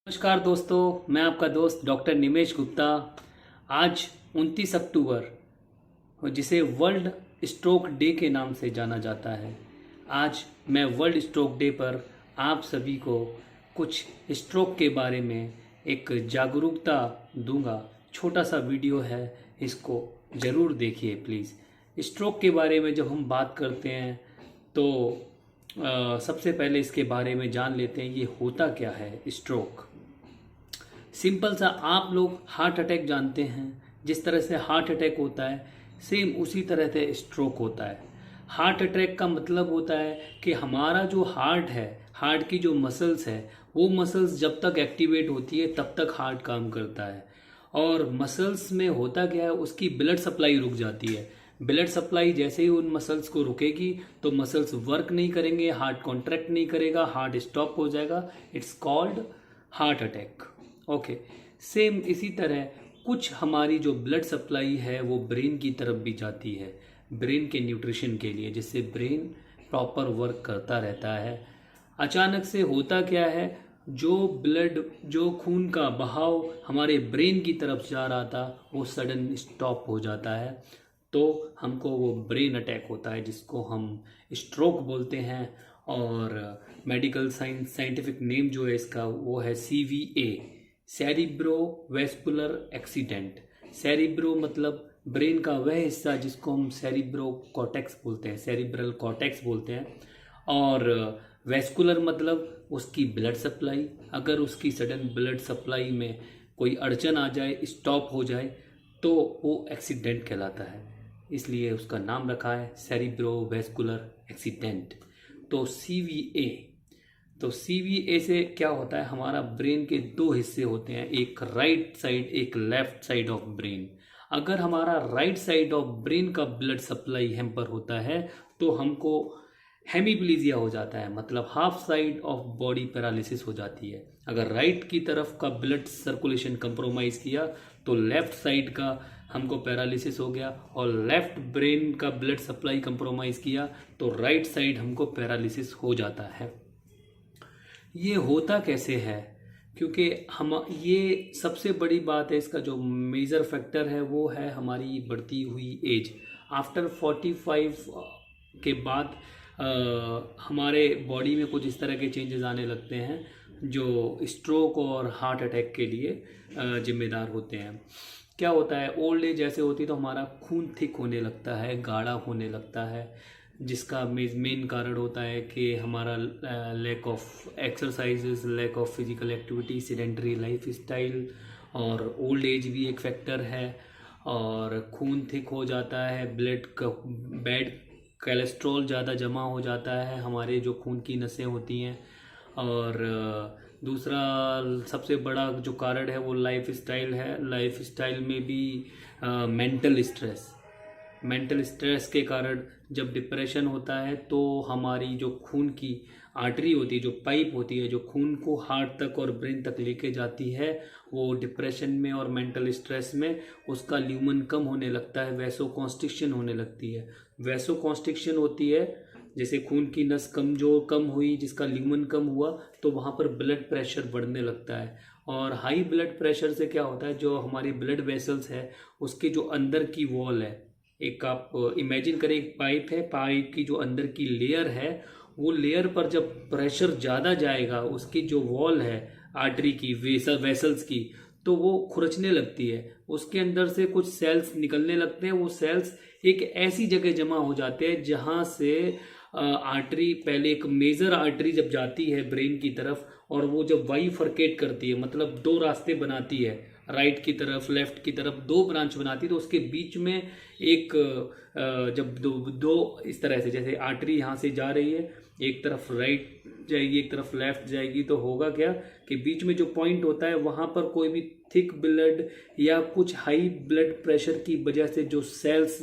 नमस्कार दोस्तों, मैं आपका दोस्त डॉक्टर निमेश गुप्ता। आज 29 अक्टूबर, जिसे वर्ल्ड स्ट्रोक डे के नाम से जाना जाता है, आज मैं वर्ल्ड स्ट्रोक डे पर आप सभी को कुछ स्ट्रोक के बारे में एक जागरूकता दूंगा। छोटा सा वीडियो है, इसको ज़रूर देखिए प्लीज़। स्ट्रोक के बारे में जब हम बात करते हैं तो सबसे पहले इसके बारे में जान लेते हैं ये होता क्या है। स्ट्रोक सिंपल सा, आप लोग हार्ट अटैक जानते हैं। जिस तरह से हार्ट अटैक होता है सेम उसी तरह से स्ट्रोक होता है। हार्ट अटैक का मतलब होता है कि हमारा जो हार्ट है, हार्ट की जो मसल्स है, वो मसल्स जब तक एक्टिवेट होती है तब तक हार्ट काम करता है। और मसल्स में होता क्या है, उसकी ब्लड सप्लाई रुक जाती है। ब्लड सप्लाई जैसे ही उन मसल्स को रुकेगी तो मसल्स वर्क नहीं करेंगे, हार्ट कॉन्ट्रैक्ट नहीं करेगा, हार्ट स्टॉप हो जाएगा। It's called heart attack. Okay, same इसी तरह कुछ हमारी जो ब्लड सप्लाई है वो ब्रेन की तरफ भी जाती है, ब्रेन के न्यूट्रिशन के लिए, जिससे ब्रेन प्रॉपर वर्क करता रहता है। अचानक से होता क्या है, जो खून का बहाव हमारे ब्रेन की तरफ जा रहा था वो सडन स्टॉप हो जाता है, तो हमको वो ब्रेन अटैक होता है, जिसको हम स्ट्रोक बोलते हैं। और मेडिकल साइंटिफिक नेम जो है इसका वो है CVA, सेरिब्रोवैस्कुलर एक्सीडेंट। सेरिब्रो मतलब ब्रेन का वह हिस्सा जिसको हम सेरिब्रो कॉर्टेक्स बोलते हैं, सेरिब्रल कॉर्टेक्स बोलते हैं। और वैस्कुलर मतलब उसकी ब्लड सप्लाई। अगर उसकी सडन ब्लड सप्लाई में कोई अड़चन आ जाए, स्टॉप हो जाए, तो वो एक्सीडेंट कहलाता है। इसलिए उसका नाम रखा है सेरिब्रोवैस्कुलर एक्सीडेंट। तो CVA, तो CVA से क्या होता है, हमारा ब्रेन के दो हिस्से होते हैं, एक राइट साइड, एक लेफ्ट साइड ऑफ ब्रेन। अगर हमारा राइट साइड ऑफ ब्रेन का ब्लड सप्लाई हैम्पर होता है तो हमको हेमीप्लीजिया हो जाता है, मतलब half side of body paralysis हो जाती है। अगर राइट की तरफ का ब्लड सर्कुलेशन कंप्रोमाइज़ किया तो लेफ्ट साइड का हमको पैरालिसिस हो गया, और लेफ्ट ब्रेन का ब्लड सप्लाई कंप्रोमाइज़ किया तो राइट साइड हमको पैरालिसिस हो जाता है। ये होता कैसे है, क्योंकि हम ये सबसे बड़ी बात है, इसका जो मेजर फैक्टर है वो है हमारी बढ़ती हुई एज। आफ्टर 45 के बाद हमारे बॉडी में कुछ इस तरह के चेंजेस आने लगते हैं जो स्ट्रोक और हार्ट अटैक के लिए जिम्मेदार होते हैं। क्या होता है, ओल्ड एज जैसे होती है तो हमारा खून थिक होने लगता है, गाढ़ा होने लगता है, जिसका मेन कारण होता है कि हमारा lack of exercises, lack of physical activity, sedentary lifestyle, और ओल्ड एज भी एक फैक्टर है। और खून थिक हो जाता है, ब्लड का बैड कोलेस्ट्रॉल ज़्यादा जमा हो जाता है हमारे जो खून की नसें होती हैं। और दूसरा सबसे बड़ा जो कारण है वो लाइफ स्टाइल है। लाइफ स्टाइल में भी मेंटल स्ट्रेस के कारण जब डिप्रेशन होता है तो हमारी जो खून की आर्टरी होती है, जो पाइप होती है, जो खून को हार्ट तक और ब्रेन तक लेके जाती है, वो डिप्रेशन में और मेंटल स्ट्रेस में उसका ल्यूमन कम होने लगता है, वैसोकॉन्स्ट्रिक्शन होने लगती है। वैसोकॉन्स्ट्रिक्शन होती है जैसे खून की नस कम हुई, जिसका ल्यूमन कम हुआ, तो वहाँ पर ब्लड प्रेशर बढ़ने लगता है। और हाई ब्लड प्रेशर से क्या होता है, जो हमारी ब्लड वेसल्स है उसके जो अंदर की वॉल है, एक आप इमेजिन करें, एक पाइप है, पाइप की जो अंदर की लेयर है, वो लेयर पर जब प्रेशर ज़्यादा जाएगा, उसकी जो वॉल है आर्टरी की, वेसल्स की, तो वो खुरचने लगती है, उसके अंदर से कुछ सेल्स निकलने लगते हैं। वो सेल्स एक ऐसी जगह जमा हो जाते हैं जहाँ से आर्टरी, पहले एक मेजर आर्टरी जब जाती है ब्रेन की तरफ, और वो जब बाइफरकेट करती है, मतलब दो रास्ते बनाती है, राइट की तरफ लेफ्ट की तरफ दो ब्रांच बनाती है, तो उसके बीच में एक जब दो इस तरह से, जैसे आर्टरी यहाँ से जा रही है, एक तरफ राइट जाएगी एक तरफ लेफ्ट जाएगी, तो होगा क्या कि बीच में जो पॉइंट होता है वहाँ पर कोई भी थिक ब्लड या कुछ हाई ब्लड प्रेशर की वजह से जो सेल्स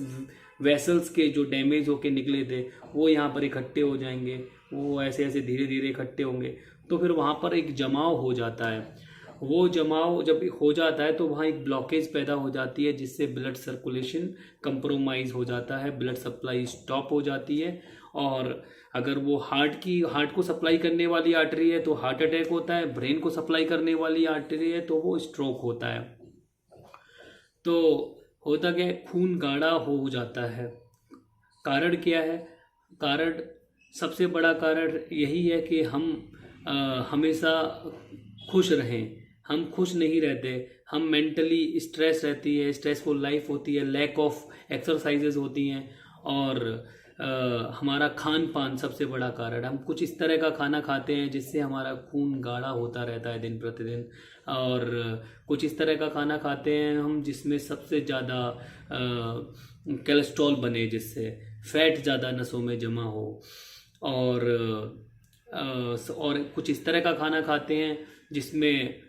वेसल्स के जो डैमेज होके निकले थे वो यहाँ पर इकट्ठे हो जाएंगे, वो ऐसे ऐसे धीरे धीरे इकट्ठे होंगे, तो फिर वहाँ पर एक जमाव हो जाता है। वो जमाव जब हो जाता है तो वहाँ एक ब्लॉकेज पैदा हो जाती है, जिससे ब्लड सर्कुलेशन कंप्रोमाइज़ हो जाता है, ब्लड सप्लाई स्टॉप हो जाती है, और अगर वो हार्ट को सप्लाई करने वाली आर्टरी है तो हार्ट अटैक होता है, ब्रेन को सप्लाई करने वाली आर्टरी है तो वो स्ट्रोक होता है। तो होता क्या है, खून गाढ़ा हो जाता है। कारण क्या है? कारण, सबसे बड़ा कारण यही है कि हम हमेशा खुश रहें। हम खुश नहीं रहते, हम मेंटली स्ट्रेस रहती है, स्ट्रेसफुल लाइफ होती है, लैक ऑफ एक्सरसाइजेज होती हैं, और हमारा खान पान सबसे बड़ा कारण। हम कुछ इस तरह का खाना खाते हैं जिससे हमारा खून गाढ़ा होता रहता है दिन प्रतिदिन, और कुछ इस तरह का खाना खाते हैं हम जिसमें सबसे ज़्यादा कोलेस्ट्रॉल बने, जिससे फैट ज़्यादा नसों में जमा हो, और कुछ इस तरह का खाना खाते हैं जिसमें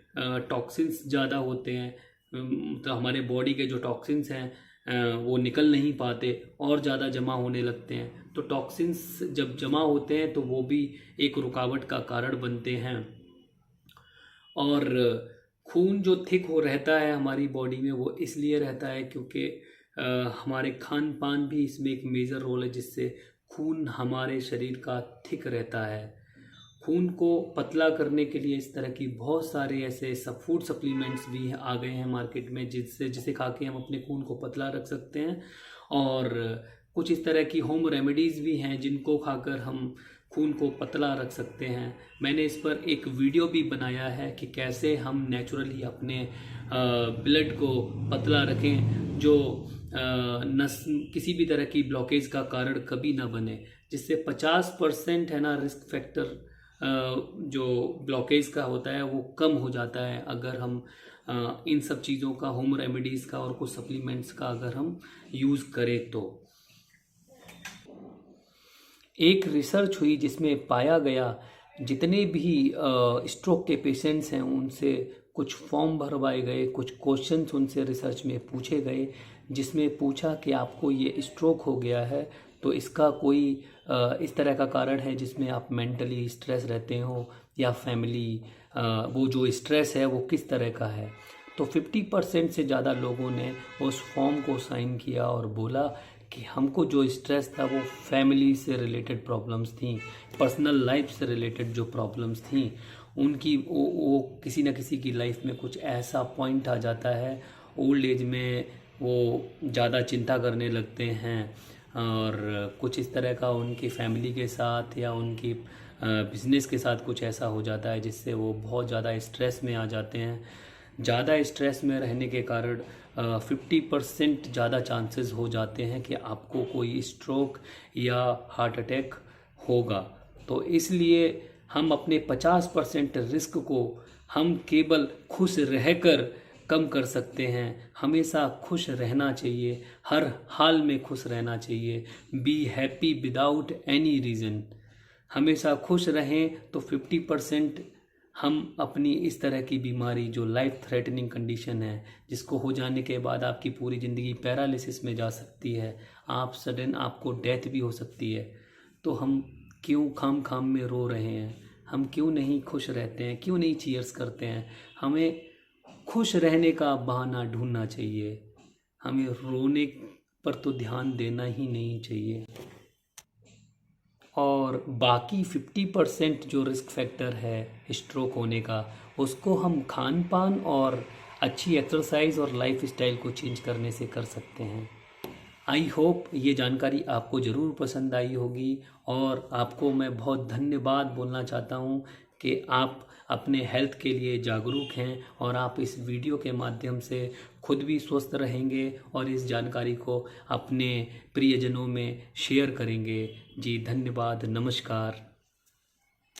टॉक्सिन्स ज़्यादा होते हैं। मतलब हमारे बॉडी के जो टॉक्सिन्स हैं वो निकल नहीं पाते और ज़्यादा जमा होने लगते हैं। तो टॉक्सिन्स जब जमा होते हैं तो वो भी एक रुकावट का कारण बनते हैं। और खून जो थिक हो रहता है हमारी बॉडी में, वो इसलिए रहता है क्योंकि हमारे खान पान भी इसमें एक मेजर रोल है, जिससे खून हमारे शरीर का थिक रहता है। खून को पतला करने के लिए इस तरह की बहुत सारे ऐसे फूड सप्लीमेंट्स भी आ गए हैं मार्केट में, जिसे खा के हम अपने खून को पतला रख सकते हैं। और कुछ इस तरह की होम रेमेडीज़ भी हैं जिनको खाकर हम खून को पतला रख सकते हैं। मैंने इस पर एक वीडियो भी बनाया है कि कैसे हम नेचुरली अपने ब्लड को पतला रखें, जो नस किसी भी तरह की ब्लॉकेज का कारण कभी ना बने, जिससे 50% है ना रिस्क फैक्टर जो ब्लॉकेज का होता है वो कम हो जाता है अगर हम इन सब चीज़ों का, होम रेमेडीज़ का और कुछ सप्लीमेंट्स का अगर हम यूज़ करें। तो एक रिसर्च हुई जिसमें पाया गया जितने भी स्ट्रोक के पेशेंट्स हैं उनसे कुछ फॉर्म भरवाए गए, कुछ क्वेश्चंस उनसे रिसर्च में पूछे गए, जिसमें पूछा कि आपको ये स्ट्रोक हो गया है तो इसका कोई इस तरह का कारण है जिसमें आप मेंटली स्ट्रेस रहते हो, या फैमिली वो जो स्ट्रेस है वो किस तरह का है। तो 50% से ज़्यादा लोगों ने उस फॉर्म को साइन किया और बोला कि हमको जो स्ट्रेस था वो फैमिली से रिलेटेड प्रॉब्लम्स थी, पर्सनल लाइफ से रिलेटेड जो प्रॉब्लम्स थी उनकी, वो किसी न किसी की लाइफ में कुछ ऐसा पॉइंट आ जाता है, ओल्ड एज में वो ज़्यादा चिंता करने लगते हैं, और कुछ इस तरह का उनकी फैमिली के साथ या उनकी बिजनेस के साथ कुछ ऐसा हो जाता है जिससे वो बहुत ज़्यादा स्ट्रेस में आ जाते हैं। ज़्यादा स्ट्रेस में रहने के कारण 50% ज़्यादा चांसेस हो जाते हैं कि आपको कोई स्ट्रोक या हार्ट अटैक होगा। तो इसलिए हम अपने 50% रिस्क को हम केवल खुश रहकर कम कर सकते हैं। हमेशा खुश रहना चाहिए, हर हाल में खुश रहना चाहिए। Be happy without any reason. हमेशा खुश रहें तो 50% हम अपनी इस तरह की बीमारी जो लाइफ थ्रेटनिंग कंडीशन है, जिसको हो जाने के बाद आपकी पूरी ज़िंदगी पैरालिसिस में जा सकती है, आपको डेथ भी हो सकती है, तो हम क्यों खाम में रो रहे हैं? हम क्यों नहीं खुश रहते हैं? क्यों नहीं चीयर्स करते हैं? हमें खुश रहने का बहाना ढूंढना चाहिए, हमें रोने पर तो ध्यान देना ही नहीं चाहिए। और बाकी 50% जो रिस्क फैक्टर है स्ट्रोक होने का, उसको हम खान पान और अच्छी एक्सरसाइज और लाइफ स्टाइल को चेंज करने से कर सकते हैं। आई होप ये जानकारी आपको ज़रूर पसंद आई होगी, और आपको मैं बहुत धन्यवाद बोलना चाहता हूँ कि आप अपने हेल्थ के लिए जागरूक हैं और आप इस वीडियो के माध्यम से खुद भी स्वस्थ रहेंगे और इस जानकारी को अपने प्रियजनों में शेयर करेंगे। जी धन्यवाद, नमस्कार।